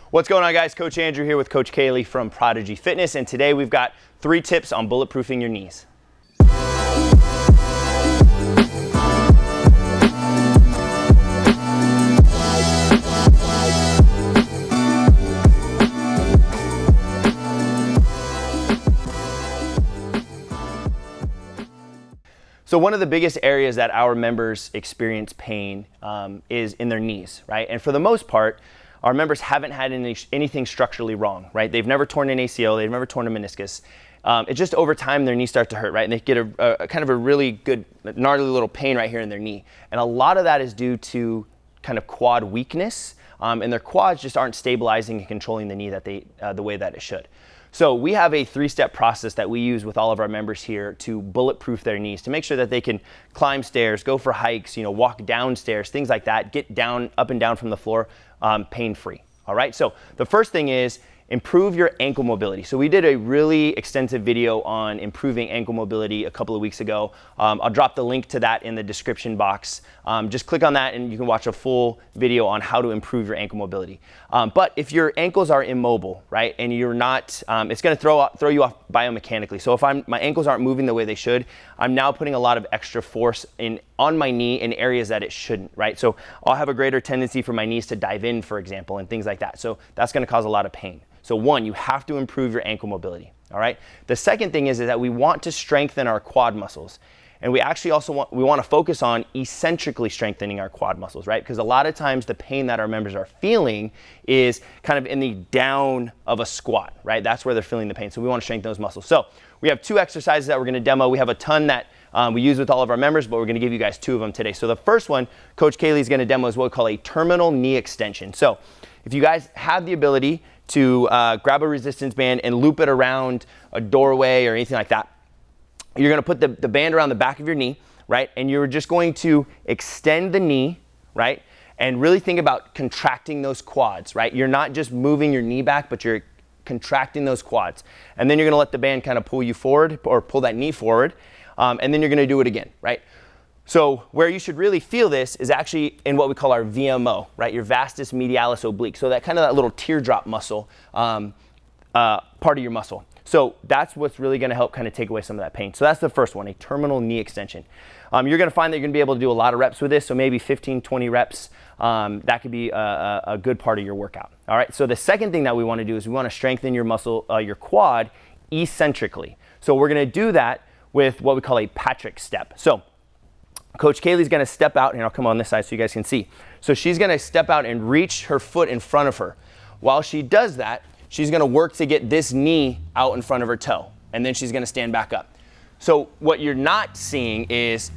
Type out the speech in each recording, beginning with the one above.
What's going on, guys? Coach Andrew here with Coach Kaylee from Prodigy Fitness, and today we've got 3 tips on bulletproofing your knees. So one of the biggest areas that our members experience pain is in their knees, right? And for the most part, our members haven't had anything structurally wrong, right? They've never torn an ACL, they've never torn a meniscus. It's just over time their knees start to hurt, right? And they get a kind of a really good gnarly little pain right here in their knee. And a lot of that is due to kind of quad weakness, and their quads just aren't stabilizing and controlling the knee that the way that it should. So we have a 3-step process that we use with all of our members here to bulletproof their knees, to make sure that they can climb stairs, go for hikes, walk downstairs, things like that, get down, up and down from the floor, pain-free. All right, so the first thing is improve your ankle mobility. So we did a really extensive video on improving ankle mobility a couple of weeks ago. I'll drop the link to that in the description box. Just click on that and you can watch a full video on how to improve your ankle mobility. But if your ankles are immobile, right, and you're not, it's gonna throw you off biomechanically. So if my ankles aren't moving the way they should, I'm now putting a lot of extra force on my knee in areas that it shouldn't, right? So I'll have a greater tendency for my knees to dive in, for example, and things like that. So that's gonna cause a lot of pain. So one, you have to improve your ankle mobility, all right? The second thing is that we want to strengthen our quad muscles. And we actually also want to focus on eccentrically strengthening our quad muscles, right? Because a lot of times the pain that our members are feeling is kind of in the down of a squat, right? That's where they're feeling the pain. So we want to strengthen those muscles. So we have 2 exercises that we're going to demo. We have a ton that we use with all of our members, but we're going to give you guys 2 of them today. So the first one, Coach Kaylee is going to demo is what we call a terminal knee extension. So if you guys have the ability to grab a resistance band and loop it around a doorway or anything like that, you're going to put the band around the back of your knee, right? And you're just going to extend the knee, right? And really think about contracting those quads, right? You're not just moving your knee back, but you're contracting those quads. And then you're going to let the band kind of pull you forward or pull that knee forward. And then you're going to do it again, right? So where you should really feel this is actually in what we call our VMO, right? Your vastus medialis oblique. So that kind of that little teardrop muscle, part of your muscle. So that's what's really going to help kind of take away some of that pain. So that's the first one, a terminal knee extension. You're going to find that you're going to be able to do a lot of reps with this. So maybe 15, 20 reps. That could be a good part of your workout. All right. So the second thing that we want to do is we want to strengthen your muscle, your quad eccentrically. So we're going to do that with what we call a Patrick step. So Coach Kaylee's going to step out, and I'll come on this side so you guys can see. So she's going to step out and reach her foot in front of her. While she does that, she's going to work to get this knee out in front of her toe, and then she's going to stand back up. So what you're not seeing is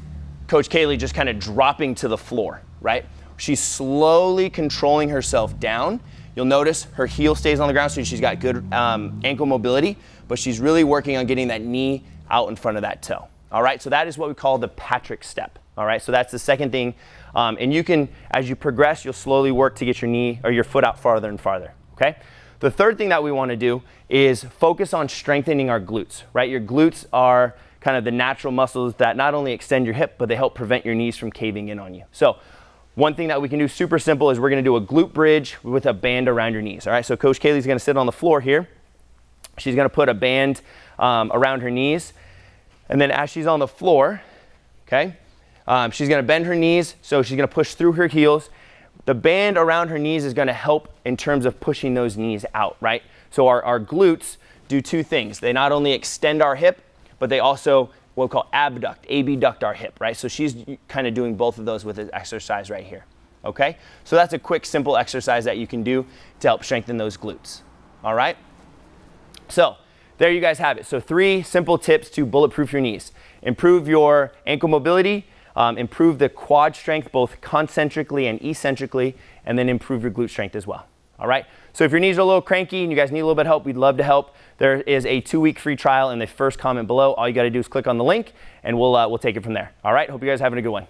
Coach Kaylee just kind of dropping to the floor, right? She's slowly controlling herself down. You'll notice her heel stays on the ground, so she's got good ankle mobility, but she's really working on getting that knee out in front of that toe. All right, so that is what we call the Patrick step. All right, so that's the second thing. And you can, as you progress, you'll slowly work to get your knee or your foot out farther and farther, okay? The third thing that we want to do is focus on strengthening our glutes, right? Your glutes are kind of the natural muscles that not only extend your hip, but they help prevent your knees from caving in on you. So one thing that we can do super simple is we're going to do a glute bridge with a band around your knees, all right? So Coach Kaylee's going to sit on the floor here. She's going to put a band around her knees. And then as she's on the floor, okay, she's going to bend her knees, so she's going to push through her heels. The band around her knees is going to help in terms of pushing those knees out, right? So our glutes do 2 things. They not only extend our hip, but they also what we call abduct, abduct our hip, right? So she's kind of doing both of those with this exercise right here, okay? So that's a quick, simple exercise that you can do to help strengthen those glutes, all right? So there you guys have it. So 3 simple tips to bulletproof your knees. Improve your ankle mobility, improve the quad strength both concentrically and eccentrically, and then improve your glute strength as well. All right, so if your knees are a little cranky and you guys need a little bit of help, we'd love to help. There is a 2-week free trial in the first comment below. All you got to do is click on the link and we'll take it from there. All right, hope you guys are having a good one.